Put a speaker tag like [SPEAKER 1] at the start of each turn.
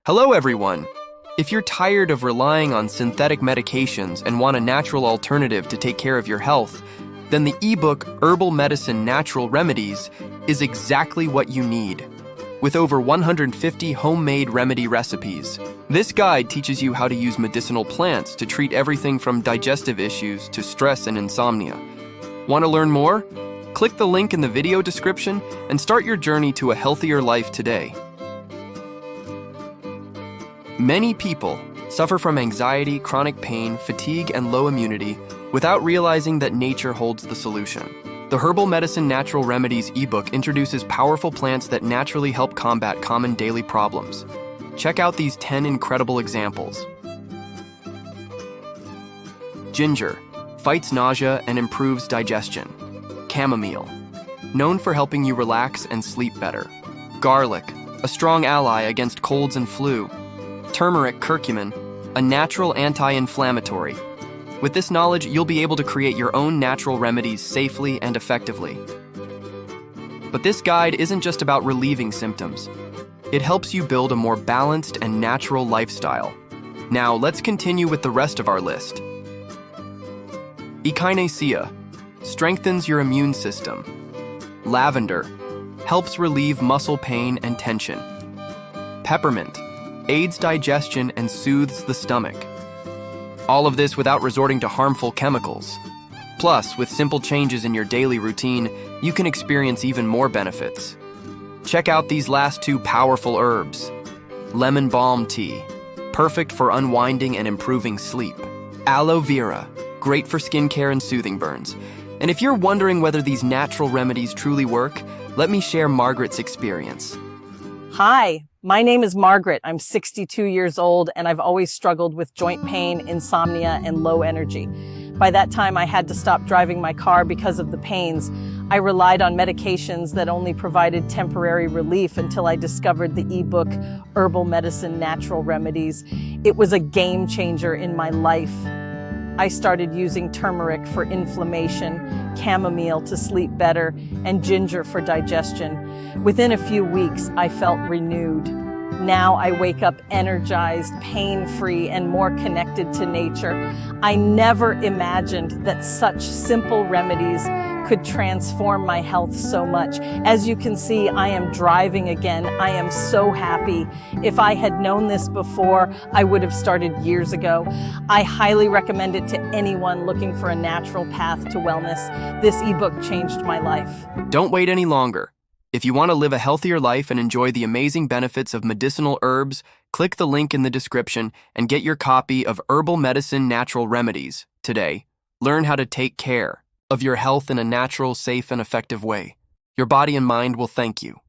[SPEAKER 1] Hello, everyone! If you're tired of relying on synthetic medications and want a natural alternative to take care of your health, then the ebook Herbal Medicine Natural Remedies is exactly what you need. With over 150 homemade remedy recipes, this guide teaches you how to use medicinal plants to treat everything from digestive issues to stress and insomnia. Want to learn more? Click the link in the video description and start your journey to a healthier life today. Many people suffer from anxiety, chronic pain, fatigue, and low immunity without realizing that nature holds the solution. The Herbal Medicine Natural Remedies ebook introduces powerful plants that naturally help combat common daily problems. Check out these 10 incredible examples. Ginger fights nausea and improves digestion. Chamomile, known for helping you relax and sleep better. Garlic, a strong ally against colds and flu. Turmeric curcumin, a natural anti-inflammatory. With this knowledge, you'll be able to create your own natural remedies safely and effectively. But this guide isn't just about relieving symptoms. It helps you build a more balanced and natural lifestyle. Now, let's continue with the rest of our list. Echinacea strengthens your immune system. Lavender helps relieve muscle pain and tension. Peppermint aids digestion and soothes the stomach. All of this without resorting to harmful chemicals. Plus, with simple changes in your daily routine, you can experience even more benefits. Check out these last two powerful herbs. Lemon balm tea, perfect for unwinding and improving sleep. Aloe vera, great for skincare and soothing burns. And if you're wondering whether these natural remedies truly work, let me share Margaret's experience.
[SPEAKER 2] Hi, my name is Margaret. I'm 62 years old and I've always struggled with joint pain, insomnia, and low energy. By that time, I had to stop driving my car because of the pains. I relied on medications that only provided temporary relief until I discovered the ebook Herbal Medicine Natural Remedies. It was a game changer in my life. I started using turmeric for inflammation, chamomile to sleep better, and ginger for digestion. Within a few weeks, I felt renewed. Now I wake up energized, pain-free, and more connected to nature. I never imagined that such simple remedies could transform my health so much. As you can see, I am driving again. I am so happy. If I had known this before, I would have started years ago. I highly recommend it to anyone looking for a natural path to wellness. This ebook changed my life.
[SPEAKER 1] Don't wait any longer. If you want to live a healthier life and enjoy the amazing benefits of medicinal herbs, click the link in the description and get your copy of Herbal Medicine Natural Remedies today. Learn how to take care of your health in a natural, safe, and effective way. Your body and mind will thank you.